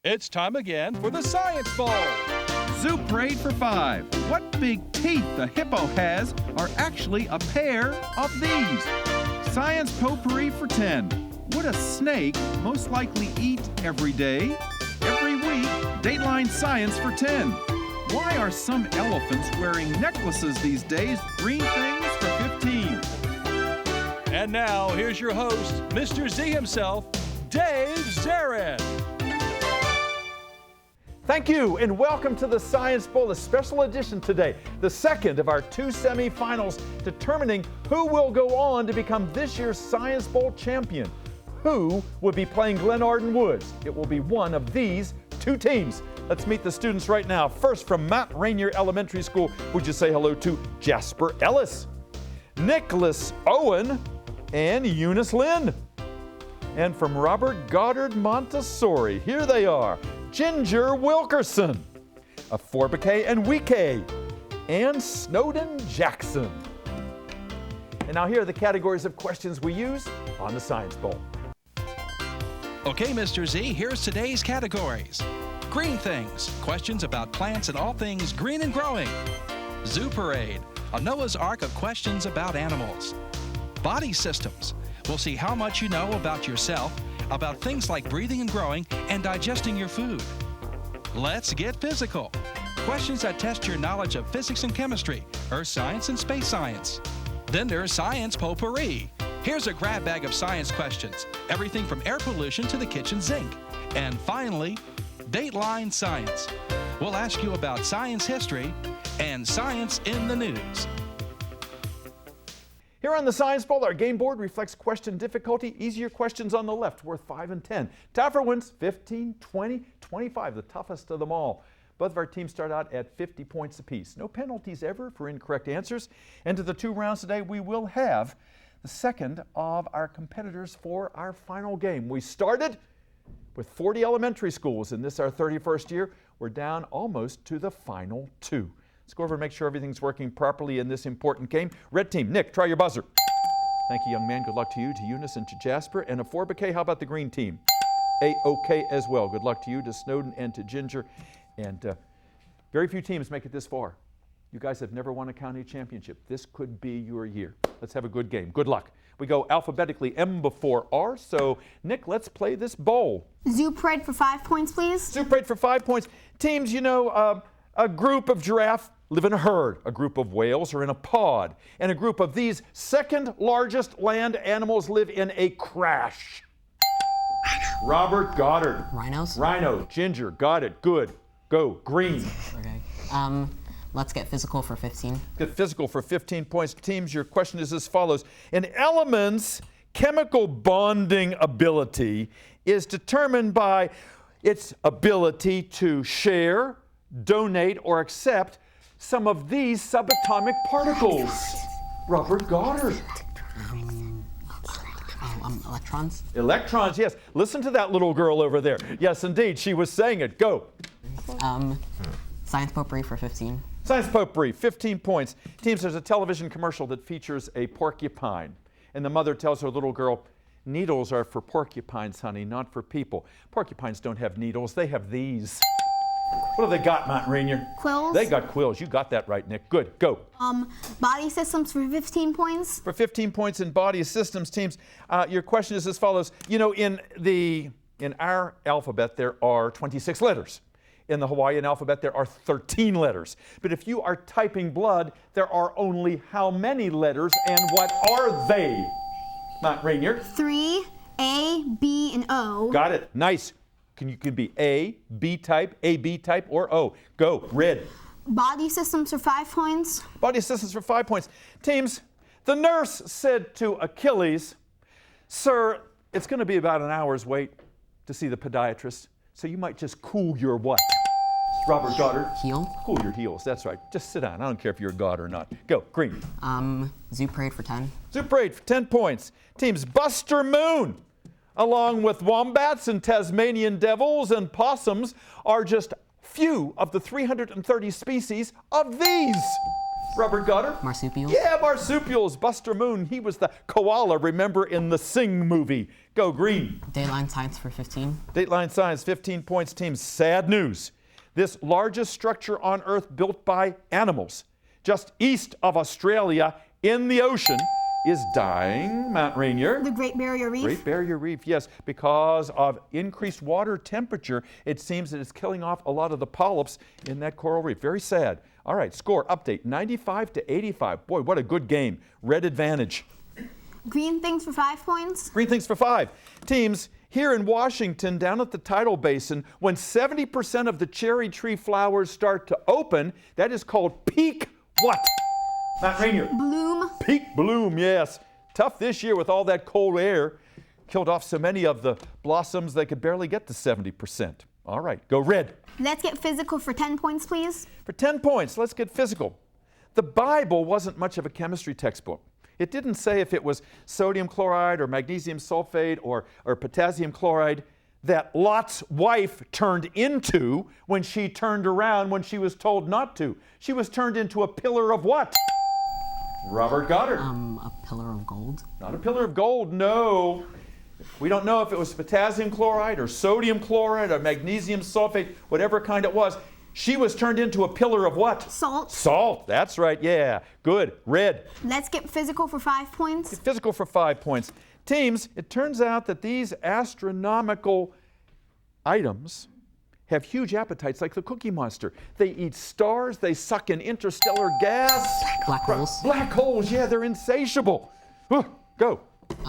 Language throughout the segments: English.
It's time again for the Science Bowl. Zoo Parade for 5. What big teeth the hippo has are actually a pair of these. Science Potpourri for 10. Would a snake most likely eat every day? Every week, Dateline Science for 10. Why are some elephants wearing necklaces these days? Green things for 15. And now, here's your host, Mr. Z himself, Dave Zarin. Thank you, and welcome to the Science Bowl, a special edition today, the second of our two semifinals determining who will go on to become this year's Science Bowl champion. Who will be playing Glen Arden Woods? It will be one of these two teams. Let's meet the students right now. First, from Mount Rainier Elementary School, would you say hello to Jasper Ellis, Nicholas Owen, and Eunice Lynn? And from Robert Goddard Montessori, here they are, Ginger Wilkerson, Aforbeke and Wike, and Snowden Jackson. And now here are the categories of questions we use on the Science Bowl. Okay, Mr. Z, here's today's categories. Green things, questions about plants and all things green and growing. Zoo Parade, a Noah's Ark of questions about animals. Body systems, we'll see how much you know about yourself, about things like breathing and growing and digesting your food. Let's get physical. Questions that test your knowledge of physics and chemistry, earth science and space science. Then there's Science Potpourri. Here's a grab bag of science questions, everything from air pollution to the kitchen sink. And finally, Dateline Science. We'll ask you about science history and science in the news. Here on the Science Bowl, our game board reflects question difficulty. Easier questions on the left, worth 5 and 10. Tougher ones, 15, 20, 25, the toughest of them all. Both of our teams start out at 50 points apiece. No penalties ever for incorrect answers. And to the 2 rounds today, we will have the second of our competitors for our final game. We started with 40 elementary schools, and this is our 31st year. We're down almost to the final 2. Let's go over and make sure everything's working properly in this important game. Red team, Nick, try your buzzer. Thank you, young man. Good luck to you, to Eunice, and to Jasper. And a Aforbeke, how about the green team? A-OK as well. Good luck to you, to Snowden, and to Ginger. And very few teams make it this far. You guys have never won a county championship. This could be your year. Let's have a good game. Good luck. We go alphabetically M before R. So, Nick, let's play this bowl. Zoo Parade for 5 points, please. Zoo Parade for 5 points. Teams, you know, a group of giraffe live in a herd. A group of whales are in a pod. And a group of these second largest land animals live in a crash. Robert Goddard. Rhinos? Rhino. Ginger. Got it. Good. Go. Green. Okay. Let's get physical for 15. Get physical for 15 points. Teams, your question is as follows. An element's chemical bonding ability is determined by its ability to share, donate, or accept some of these subatomic particles. Robert Goddard. Electrons? Electrons, yes. Listen to that little girl over there. Yes, indeed, she was saying it. Go. Science Potpourri for 15. Science Potpourri, 15 points. Teams, there's a television commercial that features a porcupine. And the mother tells her little girl, needles are for porcupines, honey, not for people. Porcupines don't have needles, they have these. What have they got, Mount Rainier? Quills. They got quills. You got that right, Nick. Good. Go. Body systems for 15 points. For 15 points in body systems, teams, your question is as follows. You know, in our alphabet, there are 26 letters. In the Hawaiian alphabet, there are 13 letters. But if you are typing blood, there are only how many letters, and what are they? Mount Rainier? 3, A, B, and O. Got it. Nice. You can be A, B type, or O. Go. Red. Body systems for 5 points. Body systems for 5 points. Teams, the nurse said to Achilles, sir, it's going to be about an hour's wait to see the podiatrist, so you might just cool your what? Robert Goddard. Heel? Cool your heels, that's right. Just sit down. I don't care if you're a god or not. Go. Green. Zoo Parade for 10. Zoo Parade for 10 points. Teams, Buster Moon, along with wombats and Tasmanian devils and possums, are just few of the 330 species of these. Robert Goddard? Marsupials. Yeah, marsupials. Buster Moon, he was the koala, remember, in the Sing movie. Go green. DATELINE Science for 15. DATELINE Science, 15 points. Team, sad news. This largest structure on Earth built by animals, just east of Australia in the ocean, is dying. Mount Rainier. The Great Barrier Reef. Great Barrier Reef, yes. Because of increased water temperature, it seems that it's killing off a lot of the polyps in that coral reef. Very sad. All right, score update, 95-85. Boy, what a good game. Red advantage. Green things for 5 points. Green things for 5. Teams, here in Washington, down at the tidal basin, when 70% of the cherry tree flowers start to open, that is called peak what? Mount Rainier. Bloom. Peak bloom, yes. Tough this year with all that cold air. Killed off so many of the blossoms they could barely get to 70%. All right, go red. Let's get physical for 10 points, please. For 10 points, let's get physical. The Bible wasn't much of a chemistry textbook. It didn't say if it was sodium chloride or magnesium sulfate or potassium chloride that Lot's wife turned into when she turned around when she was told not to. She was turned into a pillar of what? Robert Goddard. A pillar of gold. Not a pillar of gold, no. We don't know if it was potassium chloride or sodium chloride or magnesium sulfate, whatever kind it was. She was turned into a pillar of what? Salt. Salt, that's right, yeah. Good, red. Let's get physical for 5 points. Physical for 5 points. Teams, it turns out that these astronomical items have huge appetites like the Cookie Monster. They eat stars, they suck in interstellar gas. Black holes. Black holes, yeah, they're insatiable. Go.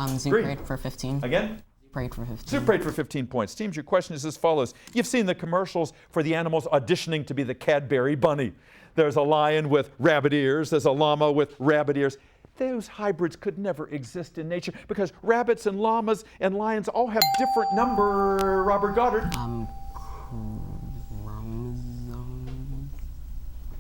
Zoo Green. Parade for 15. Again? Parade for 15. Super 8 for 15 points. Teams, your question is as follows. You've seen the commercials for the animals auditioning to be the Cadbury Bunny. There's a lion with rabbit ears. There's a llama with rabbit ears. Those hybrids could never exist in nature because rabbits and llamas and lions all have different number. Robert Goddard. Chromosomes.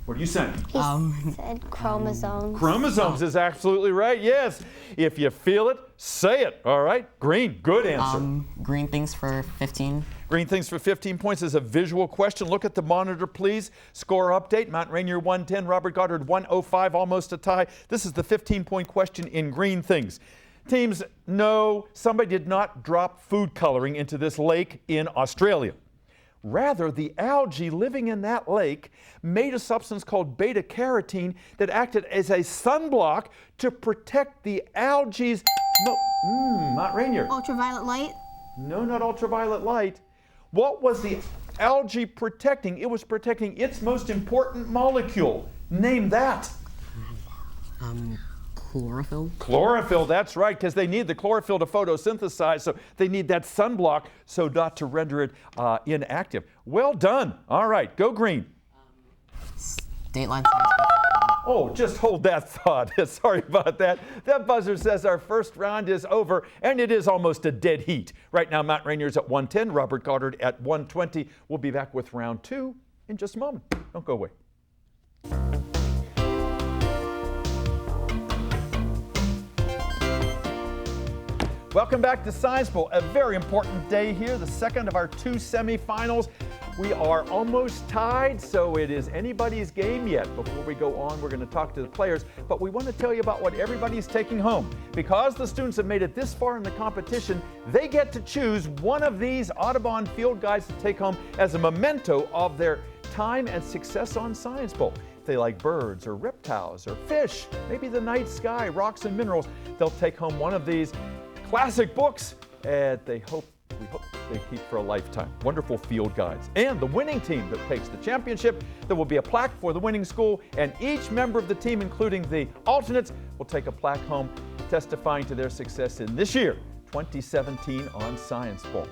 What are you saying? He said chromosomes. Chromosomes is absolutely right, yes. If you feel it, say it, all right? Green, good answer. Green things for 15. Green things for 15 points is a visual question. Look at the monitor, please. Score update. Mount Rainier 110, Robert Goddard 105, almost a tie. This is the 15-point question in green things. Teams, no, somebody did not drop food coloring into this lake in Australia. Rather, the algae living in that lake made a substance called beta-carotene that acted as a sunblock to protect the algae's... Mount Rainier. Ultraviolet light. No, not ultraviolet light. What was the algae protecting? It was protecting its most important molecule. Name that. Chlorophyll. Chlorophyll, that's right, because they need the chlorophyll to photosynthesize, so they need that sunblock so not to render it inactive. Well done. All right, go green. DATELINE Science. Oh, just hold that thought. Sorry about that. That buzzer says our first round is over, and it is almost a dead heat. Right now, Mount Rainier's at 110, Robert Goddard at 120. We'll be back with round 2 in just a moment. Don't go away. Welcome back to Science Bowl. A very important day here, the second of our 2 semifinals. We are almost tied, so it is anybody's game yet. Before we go on, we're going to talk to the players, but we want to tell you about what everybody's taking home. Because the students have made it this far in the competition, they get to choose one of these Audubon field guides to take home as a memento of their time and success on Science Bowl. If they like birds or reptiles or fish, maybe the night sky, rocks and minerals, they'll take home one of these classic books, and we hope they keep for a lifetime. Wonderful field guides. And the winning team that takes the championship, there will be a plaque for the winning school, and each member of the team, including the alternates, will take a plaque home testifying to their success in this year, 2017 on Science Bowl.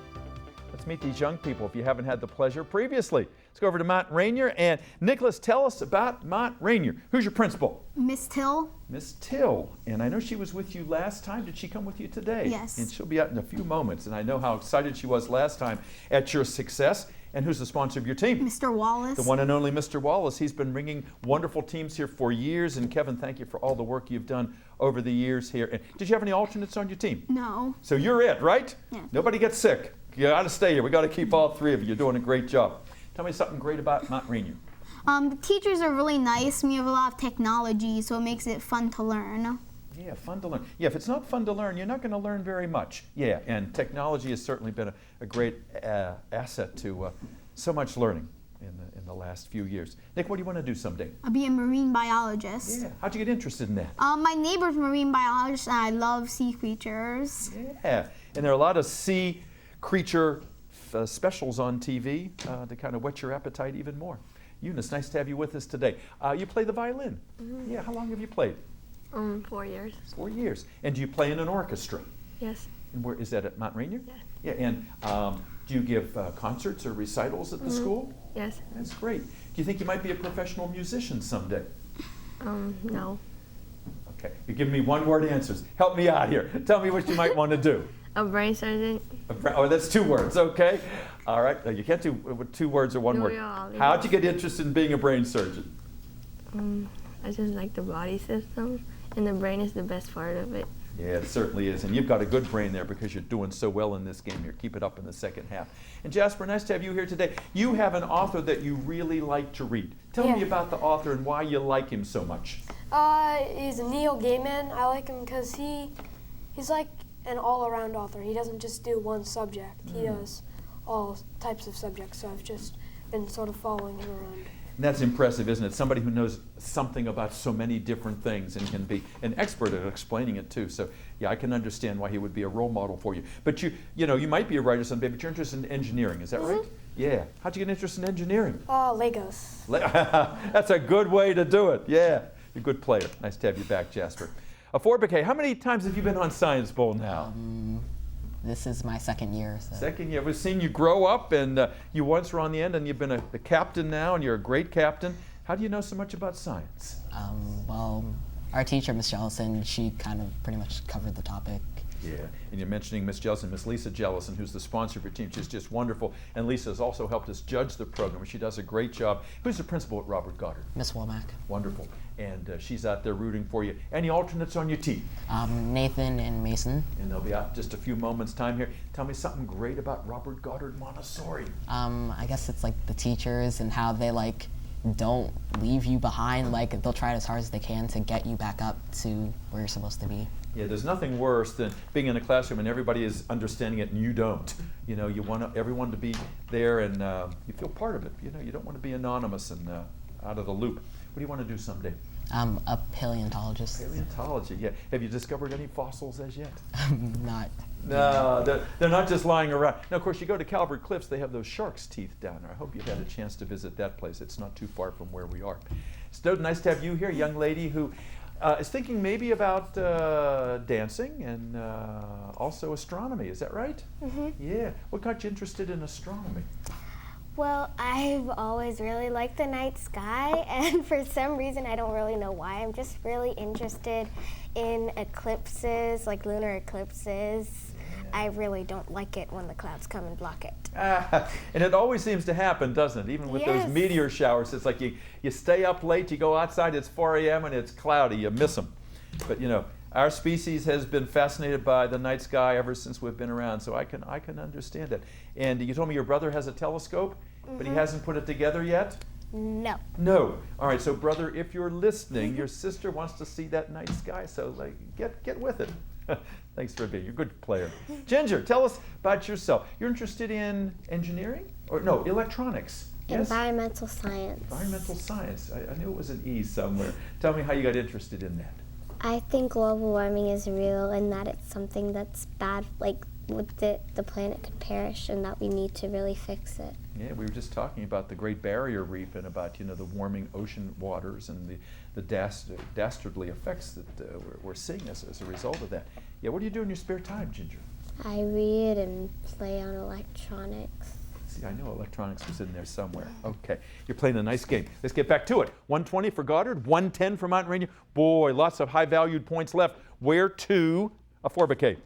Let's meet these young people if you haven't had the pleasure previously. Let's go over to Mount Rainier, and Nicholas, tell us about Mount Rainier. Who's your principal? Miss Till. Miss Till, and I know she was with you last time. Did she come with you today? Yes. And she'll be out in a few moments, and I know how excited she was last time at your success. And who's the sponsor of your team? Mr. Wallace. The one and only Mr. Wallace. He's been bringing wonderful teams here for years, and Kevin, thank you for all the work you've done over the years here. And did you have any alternates on your team? No. So you're it, right? Yeah. Nobody gets sick. You got to stay here. We got to keep all 3 of you. You're doing a great job. Tell me something great about Mount Rainier. The teachers are really nice. We have a lot of technology, so it makes it fun to learn. Yeah, fun to learn. Yeah, if it's not fun to learn, you're not going to learn very much. Yeah, and technology has certainly been a great asset to so much learning in the last few years. Nick, what do you want to do someday? I'll be a marine biologist. Yeah, how'd you get interested in that? My neighbor's a marine biologist, and I love sea creatures. Yeah, and there are a lot of sea creature specials on TV to kind of whet your appetite even more. Eunice, nice to have you with us today. You play the violin. Mm-hmm. Yeah, how long have you played? 4 years. 4 years. And do you play in an orchestra? Yes. And where is that, at Mount Rainier? Yes. Yeah, and do you give concerts or recitals at the school? Yes. That's great. Do you think you might be a professional musician someday? No. Okay, you're giving me one-word answers. Help me out here. Tell me what you might want to do. A brain surgeon. Oh, that's 2 words, okay. All right, you can't do with 2 words or 1 word. Yeah, How'd you get interested in being a brain surgeon? I just like the body system, and the brain is the best part of it. Yeah, it certainly is. And you've got a good brain there because you're doing so well in this game here. Keep it up in the second half. And Jasper, nice to have you here today. You have an author that you really like to read. Tell me about the author and why you like him so much. He's Neil Gaiman. I like him because he's like an all-around author. He doesn't just do one subject. He does all types of subjects. So I've just been sort of following him around. And that's impressive, isn't it? Somebody who knows something about so many different things and can be an expert at explaining it too. So yeah, I can understand why he would be a role model for you. But you might be a writer someday, but you're interested in engineering, is that right? Yeah. How'd you get interested in engineering? Legos. That's a good way to do it. Yeah. You're a good player. Nice to have you back, Jasper. Forbeke, how many times have you been on Science Bowl now? This is my 2nd year. So. 2nd year. We've seen you grow up, and you once were on the end, and you've been a captain now, and you're a great captain. How do you know so much about science? Well, our teacher, Miss Jellison, she kind of pretty much covered the topic. Yeah, and you're mentioning Miss Jellison, Miss Lisa Jellison, who's the sponsor of your team. She's just wonderful, and Lisa has also helped us judge the program. She does a great job. Who's the principal at Robert Goddard? Miss Womack. Wonderful, and she's out there rooting for you. Any alternates on your team? Nathan and Mason. And they'll be out in just a few moments' time here. Tell me something great about Robert Goddard Montessori. I guess it's like the teachers and how they don't leave you behind. Like they'll try as hard as they can to get you back up to where you're supposed to be. Yeah, there's nothing worse than being in a classroom and everybody is understanding it and you don't. You know, you want everyone to be there and you feel part of it. You know, you don't want to be anonymous and out of the loop. What do you want to do someday? A paleontologist. Paleontology, yeah. Have you discovered any fossils as yet? Not. No, they're not just lying around. Now, of course, you go to Calvert Cliffs, they have those shark's teeth down there. I hope you've had a chance to visit that place. It's not too far from where we are. Snowden, nice to have you here, a young lady who is thinking maybe about dancing and also astronomy. Is that right? Mm-hmm. Yeah. What got you interested in astronomy? Well, I've always really liked the night sky, and for some reason, I don't really know why, I'm just really interested in eclipses, like lunar eclipses. I really don't like it when the clouds come and block it. And it always seems to happen, doesn't it? Even with those meteor showers, it's like you stay up late, you go outside, it's 4 a.m. and it's cloudy, you miss them. But you know, our species has been fascinated by the night sky ever since we've been around, so I can understand that. And you told me your brother has a telescope, but he hasn't put it together yet? No. No. All right, so brother, if you're listening, your sister wants to see that night sky, so get with it. Thanks for being a good player. Ginger, tell us about yourself. You're interested in engineering? Or no, electronics. Yes? Environmental science. Environmental science. I knew it was an E somewhere. Tell me how you got interested in that. I think global warming is real and that it's something that's bad, like the planet could perish and that we need to really fix it. Yeah, we were just talking about the Great Barrier Reef and about the warming ocean waters and the dastardly effects that we're seeing as a result of that. Yeah, what do you do in your spare time, Ginger? I read and play on electronics. See, I know electronics was in there somewhere. Okay, you're playing a nice game. Let's get back to it. 120 for Goddard, 110 for Mount Rainier. Boy, lots of high-valued points left. Where to? A Forbeke.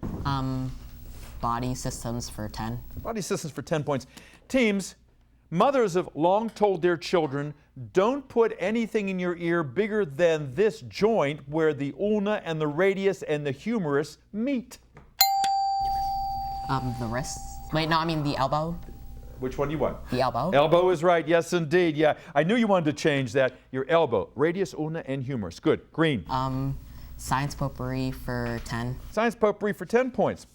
Body systems for 10. Body systems for 10 points. Teams, mothers have long told their children, don't put anything in your ear bigger than this joint where the ulna and the radius and the humerus meet. The wrist. Wait, no, I mean the elbow. Which one do you want? The elbow. Elbow is right. Yes, indeed. Yeah, I knew you wanted to change that. Your elbow. Radius, ulna, and humerus. Good. Green. Science potpourri for 10. Science potpourri for 10 points.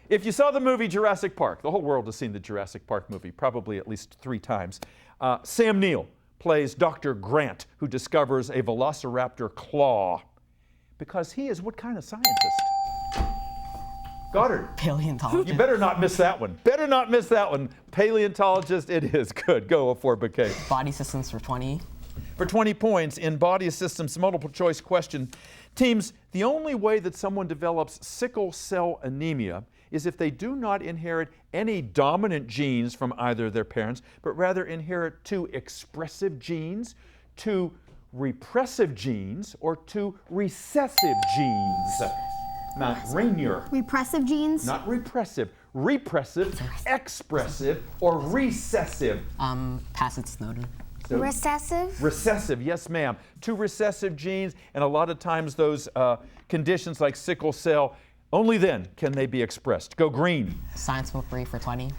If you saw the movie Jurassic Park, the whole world has seen the Jurassic Park movie, probably at least 3 times. Sam Neill plays Dr. Grant, who discovers a velociraptor claw. Because he is what kind of scientist? Goddard. Paleontologist. You better not miss that one. Better not miss that one. Paleontologist it is. Good. Go for bouquet. Body systems for 20. For 20 points in body systems multiple choice question. Teams, the only way that someone develops sickle cell anemia is if they do not inherit any dominant genes from either their parents, but rather inherit 2 expressive genes, 2 repressive genes, or 2 recessive genes. Not Rainier. Repressive genes? Not repressive. Repressive, expressive, or recessive. Pass it, Snowden. So, Recessive? recessive, yes ma'am. 2 recessive genes, and a lot of times those conditions like sickle cell, only then can they be expressed. Go green. Science potpourri for 20.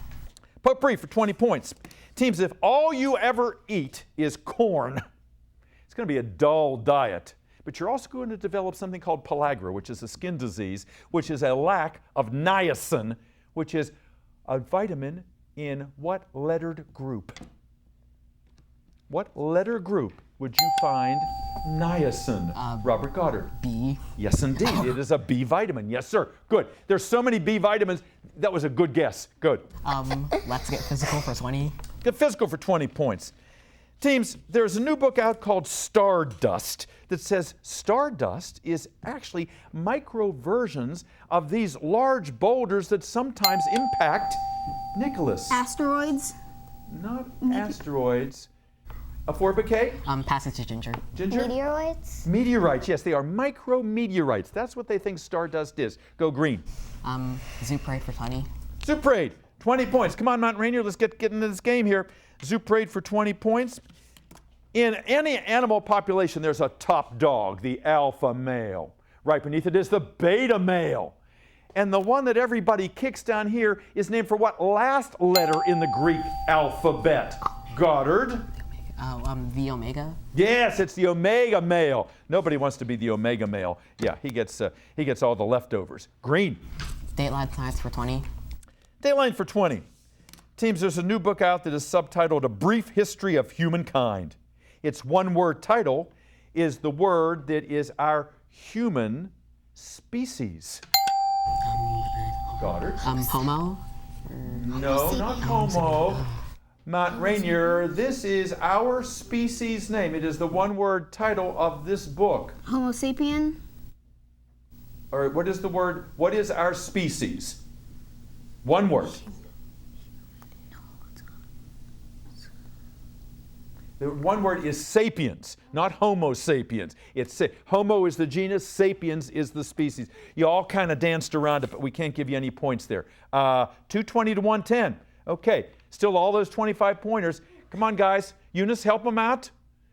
Potpourri for 20 points. Teams, if all you ever eat is corn, it's going to be a dull diet. But you're also going to develop something called pellagra, which is a skin disease, which is a lack of niacin, which is a vitamin in what lettered group? What letter group would you find niacin? Robert Goddard. B. Yes, indeed. It is a B vitamin. Yes, sir. Good. There's so many B vitamins. That was a good guess. Good. Let's get physical for 20. Get physical for 20 points. Teams, there's a new book out called Stardust that says stardust is actually micro versions of these large boulders that sometimes impact Nicholas. Asteroids? Not asteroids. A 4 bouquet? Pass it to Ginger. Ginger? Meteoroids? Meteorites, yes, they are micrometeorites. That's what they think stardust is. Go green. Zooparade for 20. Zooparade, 20 points. Come on, Mount Rainier, let's get into this game here. Zooparade for 20 points. In any animal population, there's a top dog, the alpha male. Right beneath it is the beta male. And the one that everybody kicks down here is named for what last letter in the Greek alphabet? Goddard? The omega. Yes, it's the omega male. Nobody wants to be the omega male. Yeah, he gets all the leftovers. Green. Dateline science for 20. Dateline for 20. Teams, there's a new book out that is subtitled A Brief History of Humankind. Its one-word title is the word that is our human species. Goddard? Homo. No, not homo. Mount Rainier, this is our species name. It is the one-word title of this book. Homo sapien? Or what is the word? What is our species? One word. The one word is sapiens, not Homo sapiens. Homo is the genus, sapiens is the species. You all kind of danced around it, but we can't give you any points there. 220 to 110. Okay, still all those 25 pointers. Come on, guys. Eunice, help them out.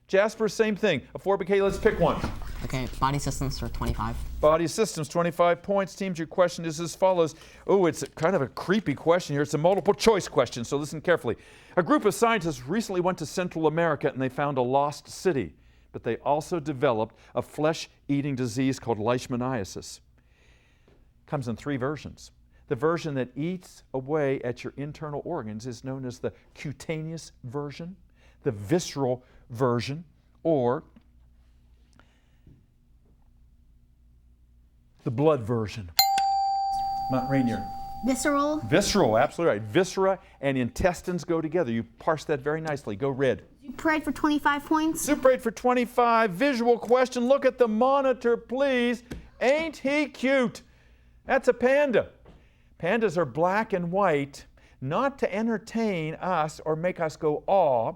Jasper, same thing. A 4 bouquet, let's pick one. Okay, body systems for 25. Body systems, 25 points. Teams, your question is as follows. Oh, it's kind of a creepy question here. It's a multiple choice question, so listen carefully. A group of scientists recently went to Central America and they found a lost city, but they also developed a flesh-eating disease called leishmaniasis. Comes in 3 versions. The version that eats away at your internal organs is known as the cutaneous version, the visceral version, or the blood version. Mount Rainier. Visceral? Visceral, absolutely right. Viscera and intestines go together. You parse that very nicely. Go red. Zooparade for 25 points. Zooparade for 25. Visual question. Look at the monitor, please. Ain't he cute? That's a panda. Pandas are black and white, not to entertain us or make us go awe.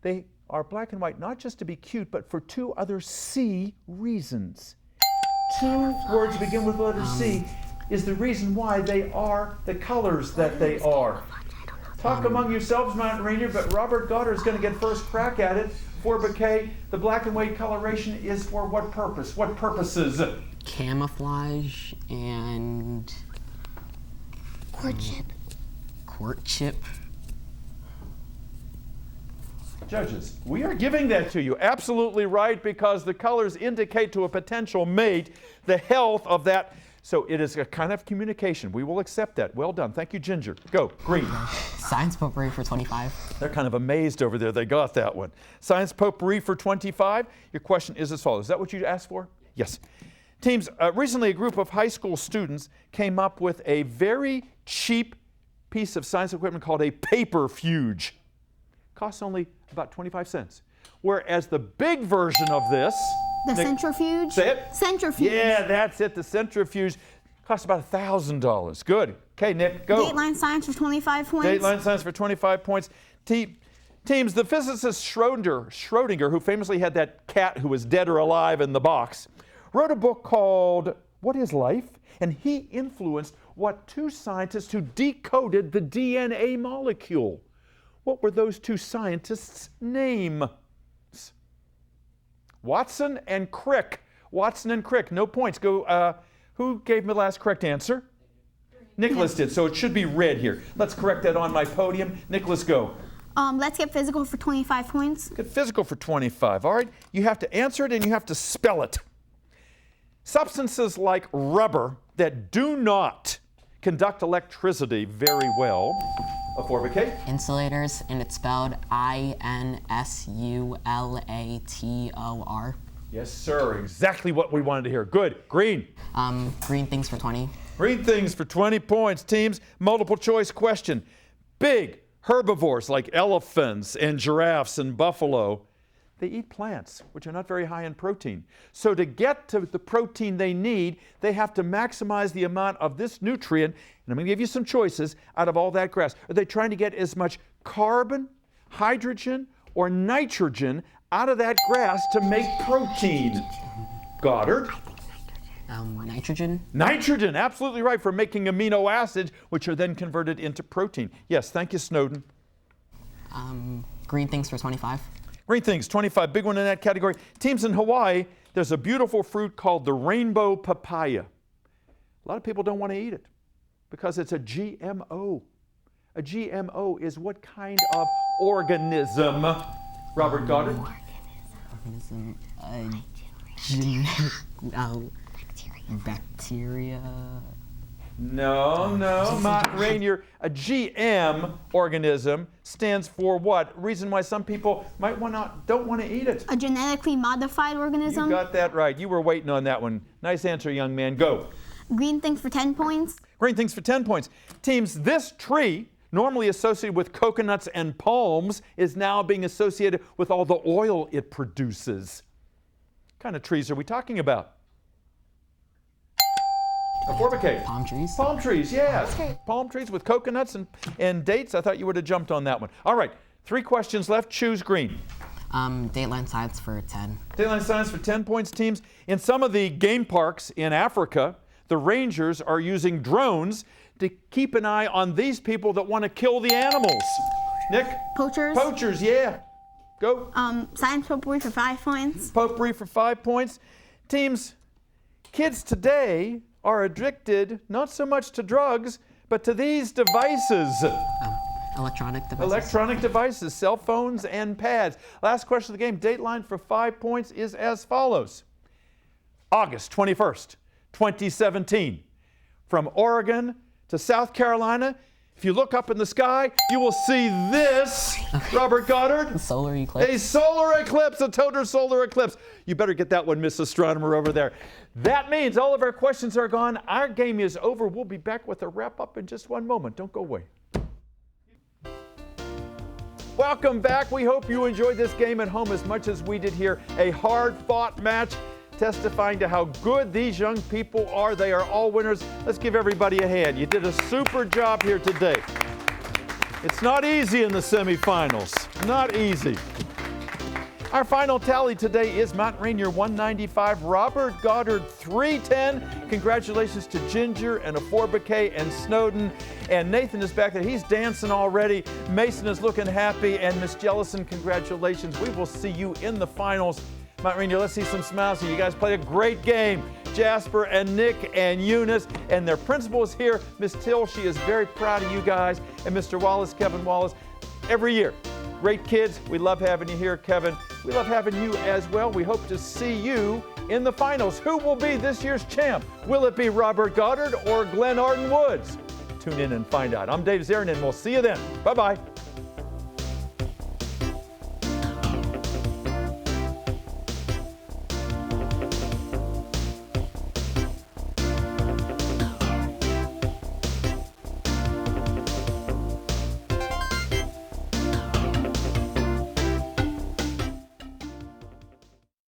They are black and white not just to be cute, but for 2 other C reasons. 2 words begin with the letter C is the reason why they are the colors that they are. Talk among yourselves, Mount Rainier, but Robert Goddard is going to get first crack at it. 4 bouquet, the black and white coloration is for what purpose? What purposes? Camouflage and... Courtship. Courtship. Judges, we are giving that to you. Absolutely right, because the colors indicate to a potential mate the health of that. So it is a kind of communication. We will accept that. Well done. Thank you, Ginger. Go, Green. Science potpourri for 25. They're kind of amazed over there. They got that one. Science potpourri for 25. Your question is as follows. Is that what you asked for? Yes. Teams, recently a group of high school students came up with a very cheap piece of science equipment called a paperfuge. Costs only about 25 cents. Whereas the big version of this... The centrifuge? Say it. Centrifuge. Yeah, that's it. The centrifuge costs about $1,000. Good. Okay, Nick, go. Dateline science for 25 points. Dateline science for 25 points. Teams, the physicist Schrodinger, who famously had that cat who was dead or alive in the box, wrote a book called What is Life? And he influenced what two scientists who decoded the DNA molecule. What were those two scientists' names? Watson and Crick. Watson and Crick. No points. Go. Who gave me the last correct answer? Nicholas did. So it should be red here. Let's correct that on my podium. Nicholas, go. Let's get physical for 25 points. Get physical for 25. All right. You have to answer it and you have to spell it. Substances like rubber that do not conduct electricity very well. K. Insulators, and it's spelled INSULATOR. Yes, sir. Exactly what we wanted to hear. Good. Green. Green things for 20. Green things for 20 points. Teams, multiple choice question. Big herbivores like elephants and giraffes and buffalo, they eat plants, which are not very high in protein. So to get to the protein they need, they have to maximize the amount of this nutrient, and I'm going to give you some choices, out of all that grass. Are they trying to get as much carbon, hydrogen, or nitrogen out of that grass to make protein? Goddard? Nitrogen. Nitrogen, absolutely right, for making amino acids, which are then converted into protein. Yes, thank you, Snowden. Green things for 25. Green things, 25, big one in that category. Teams in Hawaii, there's a beautiful fruit called the rainbow papaya. A lot of people don't want to eat it because it's a GMO. A GMO is what kind of organism? Robert Goddard? Bacteria. No, Rainier. A GM organism stands for what? Reason why some people don't want to eat it. A genetically modified organism. You got that right. You were waiting on that one. Nice answer, young man. Go. Green things for 10 points. Green things for 10 points. Teams, this tree, normally associated with coconuts and palms, is now being associated with all the oil it produces. What kind of trees are we talking about? Palm trees. Palm trees, yeah. Palm trees with coconuts and dates. I thought you would have jumped on that one. All right, 3 questions left. Choose green. Dateline science for 10. Dateline science for 10 points, teams. In some of the game parks in Africa, the rangers are using drones to keep an eye on these people that want to kill the animals. Nick? Poachers. Poachers, yeah. Go. Science potpourri for 5 points. Potpourri for 5 points. Teams, kids today are addicted not so much to drugs, but to these devices. Electronic devices. Electronic devices, cell phones and pads. Last question of the game, Dateline for 5 points is as follows. August 21st, 2017. From Oregon to South Carolina, if you look up in the sky, you will see this. Robert Goddard? Solar eclipse. A solar eclipse, a total solar eclipse. You better get that one, Miss Astronomer, over there. That means all of our questions are gone. Our game is over. We'll be back with a wrap-up in just one moment. Don't go away. Welcome back. We hope you enjoyed this game at home as much as we did here. A hard-fought match, testifying to how good these young people are. They are all winners. Let's give everybody a hand. You did a super job here today. It's not easy in the semifinals. Not easy. Our final tally today is Mount Rainier 195, Robert Goddard 310. Congratulations to Ginger and Aforbeke and Snowden. And Nathan is back there. He's dancing already. Mason is looking happy. And Miss Jellison, congratulations. We will see you in the finals. Mount Rainier, let's see some smiles here. You guys played a great game. Jasper and Nick and Eunice, and their principal is here, Miss Till. She is very proud of you guys. And Mr. Wallace, Kevin Wallace, every year. Great kids. We love having you here, Kevin. We love having you as well. We hope to see you in the finals. Who will be this year's champ? Will it be Robert Goddard or Glenn Arden Woods? Tune in and find out. I'm Dave Zarin, and we'll see you then. Bye-bye.